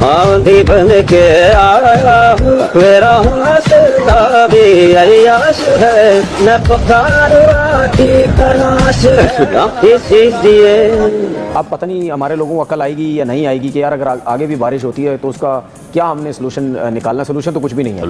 आंधी बन के आया मेरा हौसला भी अय्याश है न पुकारा की तलाश इसीलिए। अब पता नहीं हमारे लोगों को अकल आएगी या नहीं आएगी कि यार अगर आगे भी बारिश होती है तो उसका क्या हमने सोल्यूशन निकालना। सोल्यूशन तो कुछ भी नहीं है,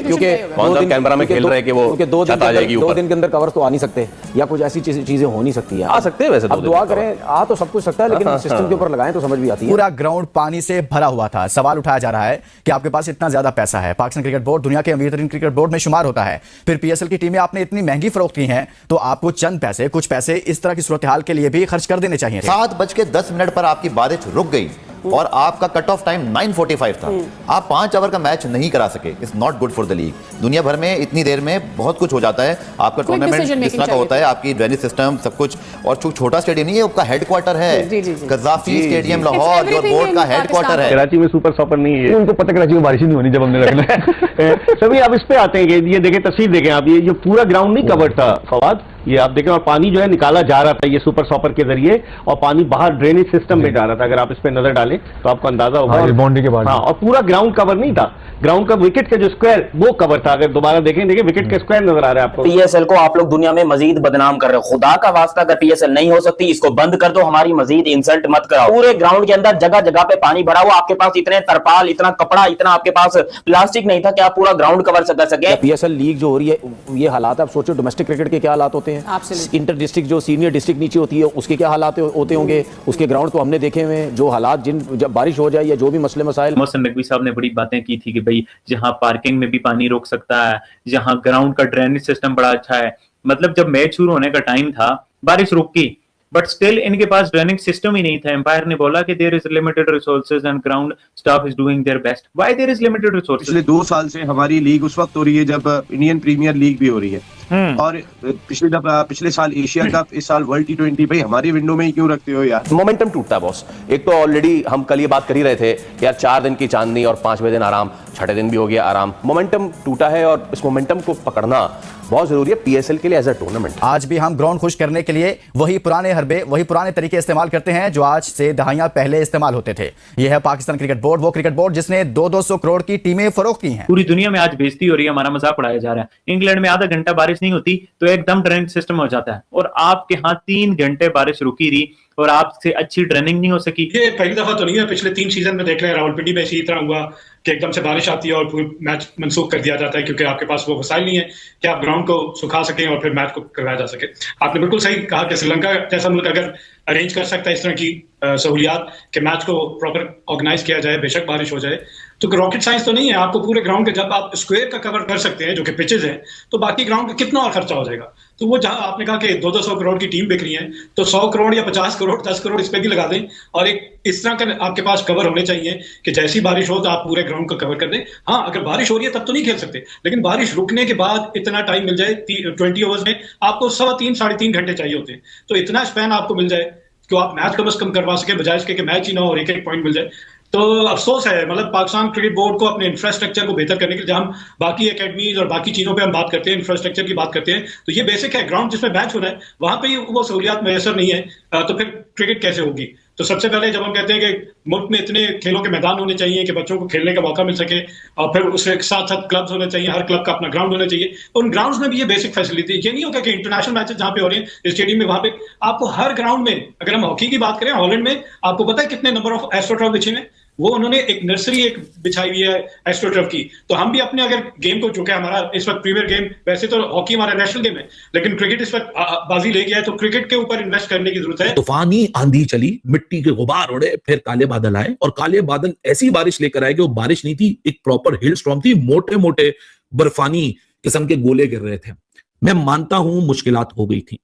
क्योंकि कौन सा कैमरा में खेल रहे हैं कि वो छत आ जाएगी ऊपर। 2 दिन के अंदर कवर तो आ नहीं सकते, या कुछ ऐसी चीजें हो नहीं सकती है। आ सकते हैं वैसे, अब दुआ करें, आ तो सब कुछ सकता है, लेकिन सिस्टम के ऊपर लगाएं तो समझ भी आती है। पूरा ग्राउंड पानी से भरा हुआ था। सवाल उठाया जा रहा है कि आपके पास इतना ज्यादा पैसा है, पाकिस्तान क्रिकेट बोर्ड दुनिया के अमीर तरीन क्रिकेट बोर्ड में शुमार होता है, फिर पीएसएल की टीमें आपने इतनी महंगी फरोख्त की हैं, तो आपको चंद पैसे, कुछ पैसे इस तरह की सूरत हाल के लिए भी खर्च कर देने चाहिए। 7:10 पर आपकी बारिश रुक गई और आपका कट ऑफ टाइम 9:45 था। आप 5 ओवर का मैच नहीं करा सके। It's not good for the league. दुनिया भर में इतनी देर में बहुत कुछ हो जाता है। आपका टूर्नामेंट जिस तरह का होता है, आपकी ड्रेनेज सिस्टम सब कुछ, और छोटा स्टेडियम नहीं है, आपका हेडक्वार्टर है कज़ाफी स्टेडियम लाहौर, जो बोर्ड का हेडक्वार्टर है। कराची में सुपर सॉपर नहीं है, उनको पता कराची में बारिश नहीं होनी जब हमने रखना है। तभी आप इस पे आते हैं कि ये देखें, तस्वीर देखें आप, ये जो पूरा ग्राउंड नहीं कवर्ड था फवाद, ये आप देखें, और पानी जो है निकाला जा रहा था ये सुपर सॉपर के जरिए, और पानी बाहर ड्रेनेज सिस्टम में जा रहा था। अगर आप इस पे नजर डालें तो आपको अंदाजा होगा। बाउंड्री के बाद, हाँ, और पूरा ग्राउंड कवर नहीं था। ग्राउंड का विकेट का जो स्क्वायर वो कवर था। अगर दोबारा देखें विकेट के स्क्वायर नजर आ रहा है आपको। पीएसएल को आप लोग दुनिया में मजीद बदनाम कर रहे हो। खुदा का वास्ता, अगर पीएसएल नहीं हो सकती इसको बंद कर दो, हमारी मजीद इंसल्ट मत कराओ। पूरे ग्राउंड के अंदर जगह जगह पे पानी भरा हुआ, आपके पास इतने तरपाल, इतना कपड़ा, इतना आपके पास प्लास्टिक नहीं था कि आप पूरा ग्राउंड कवर कर सके। पीएसएल लीग जो हो रही है, ये हालात आप सोचो डोमेस्टिक क्रिकेट के क्या हालात होते हैं, इंटर डिस्ट्रिक्ट जो सीनियर डिस्ट्रिक्ट नीचे होती है उसके क्या हालात होते होंगे। उसके ग्राउंड तो हमने देखे हुए हैं, जो हालात जब बारिश हो जाए या जो भी मसले मसाइल। मोहसिन नकवी साहब ने बड़ी बातें की थी कि भाई जहां पार्किंग में भी पानी रोक सकता है, जहां ग्राउंड का ड्रेनेज सिस्टम बड़ा अच्छा है। मतलब जब मैच शुरू होने का टाइम था, बारिश रुक गई, बट स्टिल इनके पास ड्रेनिंग सिस्टम ही नहीं था। एम्पायर ने बोला कि there is limited resources and ground staff is doing their best. Why there is limited resources? पिछले 2 साल से हमारी लीग उस वक्त हो रही है जब इंडियन प्रीमियर लीग भी हो रही है, और पिछले साल एशिया कप, इस साल वर्ल्ड T20। भाई हमारी विंडो में ही क्यों रखते हो यार? मोमेंटम टूटता है बॉस। एक तो ऑलरेडी हम कल ये बात कर ही रहे थे कि यार 4 दिन की चांदनी और 5वें दिन आराम, 6ठे दिन भी हो गया आराम। मोमेंटम टूटा है और इस मोमेंटम को पकड़ना बहुत जरूरी है पीएसएल के लिए एज अ टूर्नामेंट। आज भी हम ग्राउंड खुश करने के लिए वही पुराने हरबे, वही पुराने तरीके इस्तेमाल करते हैं जो आज से दहाइयां पहले इस्तेमाल होते थे। यह है पाकिस्तान क्रिकेट बोर्ड, वो क्रिकेट बोर्ड जिसने 200-200 करोड़ की टीमें फरोख्त की हैं। पूरी दुनिया में आज बेइज्जती हो रही है, हमारा मजाक उड़ाया जा रहा है। इंग्लैंड में आधा घंटा बारिश नहीं होती तो एकदम ड्रेनिंग सिस्टम हो जाता है, और आपके यहाँ 3 घंटे बारिश रुकी रही और आपसे अच्छी ड्रेनिंग नहीं हो सकी। ये पहली दफा तो नहीं है, पिछले 3 सीजन में देख रहे हैं रावलपिंडी में इसी तरह हुआ कि एकदम से बारिश आती है और पूरा मैच मनसूख कर दिया जाता है, क्योंकि आपके पास वो वसाइल नहीं है कि आप ग्राउंड को सुखा सकें और फिर मैच को करवाया जा सके। आपने बिल्कुल सही कहा कि श्रीलंका जैसा मुल्क अगर अरेंज कर सकता है इस तरह की सहूलियात कि मैच को प्रॉपर ऑर्गेनाइज किया जाए, बेशक बारिश हो जाए, तो रॉकेट साइंस तो नहीं है। आपको पूरे ग्राउंड के जब आप स्क्वायर का कवर कर सकते हैं जो कि पिचेज हैं, तो बाकी ग्राउंड का कितना और खर्चा हो जाएगा। तो वो जहां आपने कहा कि 200-200 करोड़ की टीम बिक रही है, तो 100 करोड़ या 50 करोड़ 10 करोड़ इस पे भी लगा दें, और एक इस तरह का आपके पास कवर होने चाहिए कि जैसी बारिश हो तो आप पूरे ग्राउंड को कवर कर दें। हाँ, अगर बारिश हो रही है तब तो नहीं खेल सकते, लेकिन बारिश रुकने के बाद इतना टाइम मिल जाए, 20 ओवर्स में आपको 3.25-3.5 घंटे चाहिए होते हैं, तो इतना स्पैन आपको मिल जाए कि आप मैच कम से कम करवा सके, बजाय इसके कि मैच ही ना हो और एक पॉइंट मिल जाए। तो अफसोस है, मतलब पाकिस्तान क्रिकेट बोर्ड को अपने इंफ्रास्ट्रक्चर को बेहतर करने के लिए, जहां हम बाकी एकेडमीज और बाकी चीजों पे हम बात करते हैं, इंफ्रास्ट्रक्चर की बात करते हैं, तो ये बेसिक है। ग्राउंड जिसमें मैच हो रहा है वहां पे वो सहूलियात मैसर नहीं है, तो फिर क्रिकेट कैसे होगी? तो सबसे पहले जब हम कहते हैं कि मुल्क में इतने खेलों के मैदान होने चाहिए कि बच्चों को खेलने का मौका मिल सके, और फिर उसके साथ साथ क्लब्स होने चाहिए, हर क्लब का अपना ग्राउंड होना चाहिए, उन ग्राउंड्स में भी ये बेसिक फैसिलिटी। ये नहीं होगा कि इंटरनेशनल मैचेस जहां पे हो रहे हैं स्टेडियम में, वहां पे आपको हर ग्राउंड में, अगर हम हॉकी की बात करें, हॉलैंड में आपको पता है कितने नंबर ऑफ एस्ट्रोटर्फ बिछे हैं? वो उन्होंने एक नर्सरी बिछाई हुई है एस्ट्रोटर्फ की। तो हम भी अपने अगर गेम को, चूंकि हमारा इस वक्त प्रीमियर गेम, वैसे तो हॉकी हमारा नेशनल गेम है, लेकिन क्रिकेट इस वक्त बाजी ले गया है, तो क्रिकेट के ऊपर इन्वेस्ट करने की जरूरत है। तूफानी आंधी चली, मिट्टी के गुबार उड़े, फिर काले बादल आए, और काले बादल ऐसी बारिश लेकर आए कि वो बारिश नहीं थी, एक प्रॉपर हिल स्टॉर्म थी। मोटे मोटे बर्फानी किस्म के गोले गिर रहे थे। मैं मानता हूं मुश्किलात हो गई थी,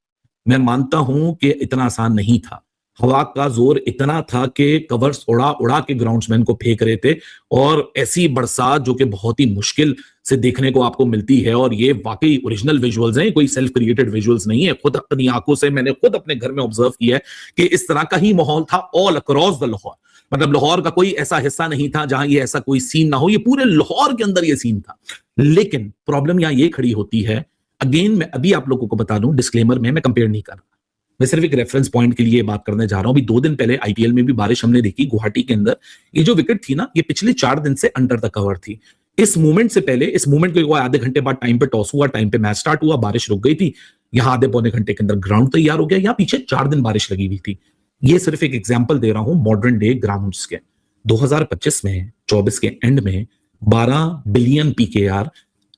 मैं मानता हूं कि इतना आसान नहीं था। हवा का जोर इतना था कि कवर्स उड़ा उड़ा के ग्राउंड्समैन को फेंक रहे थे, और ऐसी बरसात जो कि बहुत ही मुश्किल से देखने को आपको मिलती है। और ये वाकई ओरिजिनल विजुअल्स हैं, कोई सेल्फ क्रिएटेड विजुअल्स नहीं है। खुद अपनी आंखों से मैंने खुद अपने घर में ऑब्जर्व किया है कि इस तरह का ही माहौल था ऑल अक्रॉस द लाहौर। मतलब लाहौर का कोई ऐसा हिस्सा नहीं था जहां ये ऐसा कोई सीन ना हो, ये पूरे लाहौर के अंदर ये सीन था। लेकिन प्रॉब्लम यहां ये खड़ी होती है, अगेन मैं अभी आप लोगों को बता दूं डिस्क्लेमर में, मैं कंपेयर नहीं कर रहा, मैं सिर्फ एक रेफरेंस पॉइंट के लिए बात करने जा रहा हूं। अभी 2 दिन पहले आईपीएल में भी बारिश हमने देखी गुवाहाटी के अंदर। ये जो विकेट थी ना, ये पिछले 4 दिन से अंडर द कवर थी। इस मूवमेंट से पहले, इस मूवमेंट के आधे घंटे बाद टाइम पे टॉस हुआ, टाइम पे मैच स्टार्ट हुआ, बारिश रुक गई थी। यहां आधे पौने घंटे के अंदर ग्राउंड तैयार हो गया। यहां पीछे 4 दिन बारिश लगी हुई थी। ये सिर्फ एक एग्जाम्पल दे रहा हूं मॉडर्न डे ग्राउंड्स के। 2025 में 24 के एंड में 12 बिलियन पीकेआर,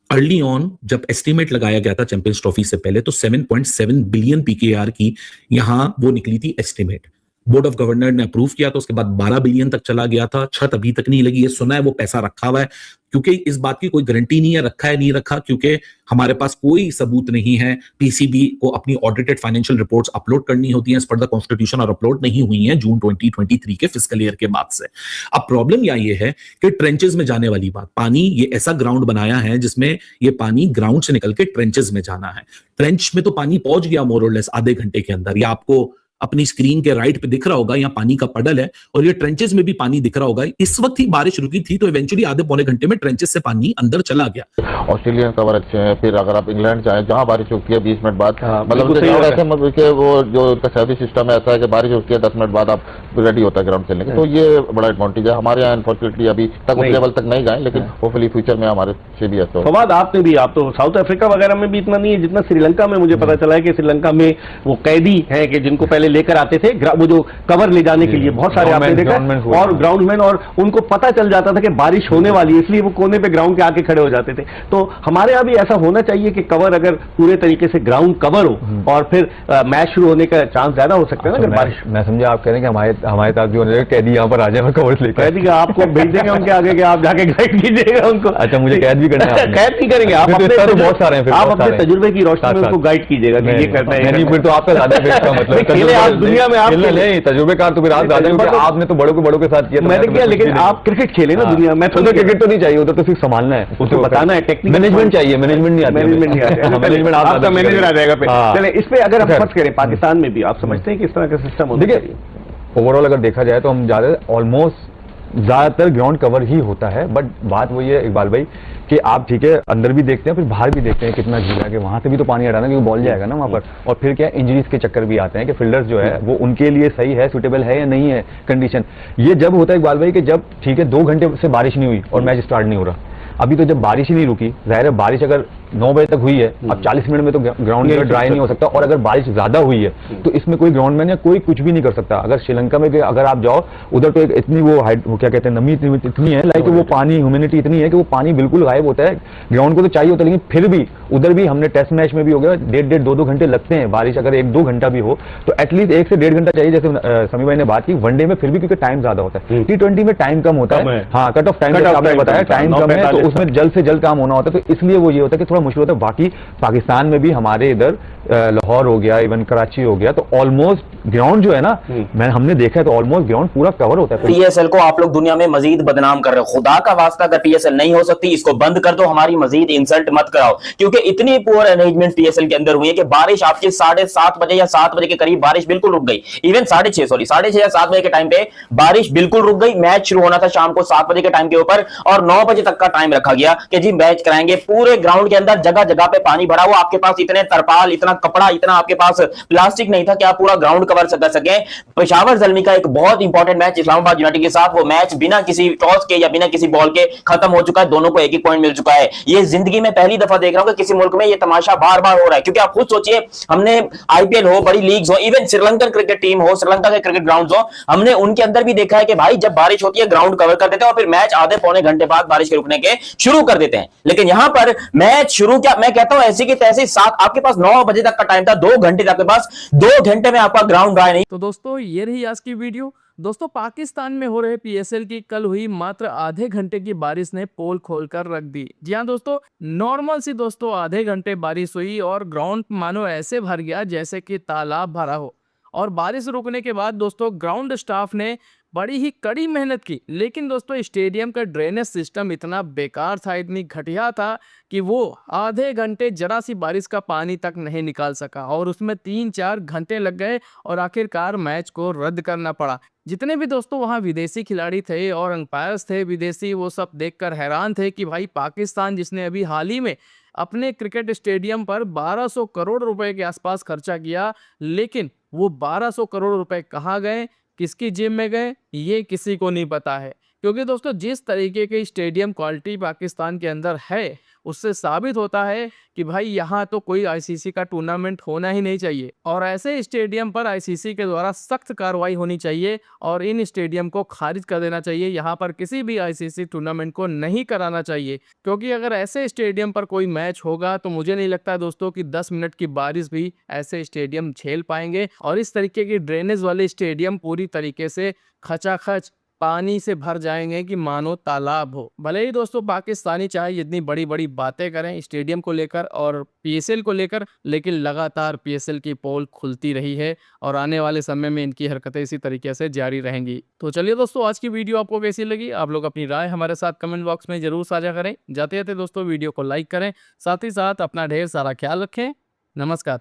अर्ली ऑन जब एस्टीमेट लगाया गया था चैंपियंस ट्रॉफी से पहले, तो 7.7 बिलियन पीकेआर की यहां वो निकली थी एस्टीमेट। बोर्ड ऑफ गवर्नर ने अप्रूव किया तो उसके बाद 12 बिलियन तक चला गया था। छत अभी तक नहीं लगी है, सुना है वो पैसा रखा हुआ है, क्योंकि इस बात की कोई गारंटी नहीं है रखा है नहीं रखा, क्योंकि हमारे पास कोई सबूत नहीं है। पीसीबी को अपनी ऑडिटेड फाइनेंशियल रिपोर्ट्स अपलोड करनी होती हैं एज पर द कॉन्स्टिट्यूशन, और अपलोड नहीं हुई हैं जून 2023 के फिस्कल ईयर के बाद से। अब प्रॉब्लम ये है कि ट्रेंचेस में जाने वाली बात, पानी, ये ऐसा ग्राउंड बनाया है जिसमें ये पानी ग्राउंड से निकल के ट्रेंचेस में जाना है। ट्रेंच में तो पानी पहुंच गया मोर और लेस आधे घंटे के अंदर, या आपको अपनी स्क्रीन के राइट पे दिख रहा होगा, यहाँ पानी का पडल है, और ये ट्रेंचेस में भी पानी दिख रहा होगा। इस वक्त ही बारिश रुकी थी, तो इवेंचुअली आधे पौने घंटे में ट्रेंचेस से पानी अंदर चला गया। ऑस्ट्रेलियन कवर अच्छे हैं। फिर अगर आप इंग्लैंड जाएं, जहां बारिश रुकती है 20 मिनट बाद, मतलब ऐसे मतलब कि वो जो उनका सर्विस सिस्टम है ऐसा है कि बारिश रुकती है 10 मिनट बाद आप रेडी होता है ग्राउंड खेलने के, तो ये बड़ा एडवांटेज है। हमारे यहाँ अनफॉर्चुनेटली अभी तक उस लेवल तक नहीं गए, लेकिन होपफुली फ्यूचर में हमारे से भी ऐसा हो। फवाद, आपने भी, आप तो साउथ अफ्रीका वगैरह में भी इतना नहीं है जितना श्रीलंका में। मुझे पता चला है कि श्रीलंका में वो कैदी हैं कि जिनको पहले लेकर आते थे वो जो कवर ले जाने के लिए, बहुत सारे आपने देखा, और ग्राउंडमैन, और उनको पता चल जाता था कि बारिश होने वाली है, इसलिए वो कोने पे ग्राउंड के आके खड़े हो जाते थे। तो हमारे यहाँ भी ऐसा होना चाहिए कि कवर अगर पूरे तरीके से ग्राउंड कवर हो और फिर मैच शुरू होने का चांस ज्यादा हो सकता है ना अगर बारिश। मैं समझा आप कह रहे हैं कि हमारे साथ जो कैदी यहाँ पर आ जाए कवर लेकर, कैदी का आपको भेज देंगे उनके आगे के, आप जाके गाइड कीजिएगा उनको। अच्छा, मुझे कैद भी करना है? कैद नहीं करेंगे आप, बहुत सारे हैं, आप अपने तजुर्बे की रोशनी में उनको गाइड कीजिएगा कि ये करना है। फिर तो आपका ज्यादा मतलब दुनिया में आप तजुर्बे तो फिर आपने तो बड़ों के साथ किया, मैंने किया, लेकिन आप क्रिकेट खेले ना दुनिया में, तो क्रिकेट तो नहीं चाहिए, उधर तो सिर्फ संभालना है, उसको बताना है, टेक्निक मैनेजमेंट चाहिए, मैनेजमेंट नहीं आता, मैनेजमेंट आपका मैनेजर आ जाएगा। चले, इस पे अगर हम फर्ज करें पाकिस्तान में भी, आप समझते हैं कि इस तरह का सिस्टम होना चाहिए? ओवरऑल अगर देखा जाए तो हम ज्यादातर ग्राउंड कवर ही होता है, बट बात वही है इकबाल भाई कि आप ठीक है अंदर भी देखते हैं, फिर बाहर भी देखते हैं कितना झीला है, कि वहां से भी तो पानी हटाना, क्योंकि बॉल जाएगा ना वहां पर। और फिर क्या इंजरीज के चक्कर भी आते हैं कि फील्डर्स जो है वो उनके लिए सही है, सुटेबल है या नहीं है कंडीशन। ये जब होता है इकबाल भाई कि जब ठीक है 2 घंटे से बारिश नहीं हुई और मैच स्टार्ट नहीं हो रहा। अभी तो जब बारिश ही नहीं रुकी, जाहिर है बारिश अगर 9 बजे तक हुई है, अब 40 मिनट में तो ग्राउंड ड्राई नहीं हो सकता, और अगर बारिश ज्यादा हुई है तो इसमें कोई ग्राउंडमैन या कोई कुछ भी नहीं कर सकता। अगर श्रीलंका में अगर आप जाओ, उधर तो एक इतनी वो क्या कहते हैं, नमी इतनी है, लाइक वो पानी, ह्यूमिडिटी इतनी है कि वो पानी बिल्कुल गायब होता है। ग्राउंड को तो चाहिए होता है, लेकिन फिर भी उधर भी हमने टेस्ट मैच में भी हो गया 1.5 2 घंटे लगते हैं। बारिश अगर 1-2 घंटा भी हो तो एटलीस्ट 1 से 1.5 घंटा चाहिए, जैसे समी भाई ने बात की। वनडे में फिर भी क्योंकि टाइम ज्यादा होता है, T20 में टाइम कम होता है, हाँ कट ऑफ टाइम आपने बताया टाइम कम है, तो उसमें जल्द से जल्द काम होना होता है, तो इसलिए वो ये होता है कि थोड़ा मुश्किल होता है। बाकी पाकिस्तान में भी हमारे इधर लाहौर हो गया, इवन कराची हो गया, तो ऑलमोस्ट ग्राउंड जो है ना, हमने देखा है तो ऑलमोस्ट ग्राउंड पूरा कवर होता है। पीएसएल को आप लोग दुनिया में मजीद बदनाम कर रहे हो। खुदा का वास्ता, अगर पीएसएल नहीं हो सकती इसको बंद कर दो, हमारी मजीद इंसल्ट मत कराओ, क्योंकि इतनी पुअर अरेंजमेंट पीएसएल के अंदर हुई है कि बारिश आपकी 7:30 बजे या 7 बजे के करीब बारिश बिल्कुल रुक गई। इवन 6:30 या 7 बजे के टाइम पे बारिश बिल्कुल रुक गई। मैच शुरू होना था शाम को 7 बजे के टाइम के ऊपर, और 9 बजे तक का टाइम रखा गया कि जी मैच कराएंगे। पूरे ग्राउंड के अंदर जगह जगह पे पानी भरा हुआ, आपके पास इतने तरपाल, इतना कपड़ा, इतना आपके पास प्लास्टिक नहीं था कि आप पूरा ग्राउंड कवर कर सके। पेशावर ज़ल्मी का एक बहुत इंपॉर्टेंट मैच इस्लामाबाद यूनाइटेड के साथ, वो मैच बिना किसी टॉस के या बिना किसी बॉल के खत्म हो चुका है। दोनों को 1-1 पॉइंट मिल चुका है। ये जिंदगी में पहली दफा देख रहा हूं कि किसी मुल्क में ये तमाशा बार बार हो रहा है, क्योंकि आप खुद सोचिए, हमने आईपीएल हो, बड़ी लीग्स हो, इवन श्रीलंकन क्रिकेट टीम हो, श्रीलंका के क्रिकेट ग्राउंड हो, हमने उनके अंदर भी देखा है कि भाई जब बारिश होती है ग्राउंड कवर कर देते हैं और फिर मैच आधे पौने घंटे बाद बारिश के रुकने के शुरू कर देते हैं। लेकिन यहां पर मैच शुरू, क्या मैं कहता हूं, ऐसी की तैसी, आपके पास 9 बजे तक का टाइम था, 2 घंटे आपके पास, 2 घंटे में आपका ग्राउंड ड्राई नहीं। तो दोस्तों ये रही आज की वीडियो। दोस्तों पाकिस्तान में हो रहे पीएसएल की कल हुई मात्र आधे घंटे की बारिश ने पोल खोलकर रख दी। जी हाँ दोस्तों, नॉर्मल सी दोस्तों आधे घंटे बारिश हुई और ग्राउंड मानो ऐसे भर गया जैसे कि तालाब भरा हो। और बारिश रुकने के बाद दोस्तों ग्राउंड स्टाफ ने बड़ी ही कड़ी मेहनत की, लेकिन दोस्तों स्टेडियम का ड्रेनेज सिस्टम इतना बेकार था, इतनी घटिया था कि वो आधे घंटे जरा सी बारिश का पानी तक नहीं निकाल सका और उसमें 3-4 घंटे लग गए और आखिरकार मैच को रद्द करना पड़ा। जितने भी दोस्तों वहाँ विदेशी खिलाड़ी थे और अंपायर्स थे विदेशी, वो सब देखकर हैरान थे कि भाई पाकिस्तान जिसने अभी हाल ही में अपने क्रिकेट स्टेडियम पर 1200 करोड़ रुपए के आसपास खर्चा किया, लेकिन वो 1200 करोड़ रुपए कहाँ गए, किसकी जेब में गए, ये किसी को नहीं पता है। क्योंकि दोस्तों जिस तरीके की स्टेडियम क्वालिटी पाकिस्तान के अंदर है, उससे साबित होता है कि भाई यहाँ तो कोई आईसीसी का टूर्नामेंट होना ही नहीं चाहिए और ऐसे स्टेडियम पर आईसीसी के द्वारा सख्त कार्रवाई होनी चाहिए और इन स्टेडियम को खारिज कर देना चाहिए। यहाँ पर किसी भी आईसीसी टूर्नामेंट को नहीं कराना चाहिए, क्योंकि अगर ऐसे स्टेडियम पर कोई मैच होगा तो मुझे नहीं लगता दोस्तों कि 10 मिनट की बारिश भी ऐसे स्टेडियम झेल पाएंगे और इस तरीके की ड्रेनेज वाले स्टेडियम पूरी तरीके से खचाखच पानी से भर जाएंगे कि मानो तालाब हो। भले ही दोस्तों पाकिस्तानी चाहे जितनी बड़ी बड़ी बातें करें स्टेडियम को लेकर और पीएसएल को लेकर, लेकिन लगातार पीएसएल की पोल खुलती रही है और आने वाले समय में इनकी हरकतें इसी तरीके से जारी रहेंगी। तो चलिए दोस्तों, आज की वीडियो आपको कैसी लगी, आप लोग अपनी राय हमारे साथ कमेंट बॉक्स में जरूर साझा करें। जाते जाते दोस्तों वीडियो को लाइक करें, साथ ही साथ अपना ढेर सारा ख्याल रखें। नमस्कार।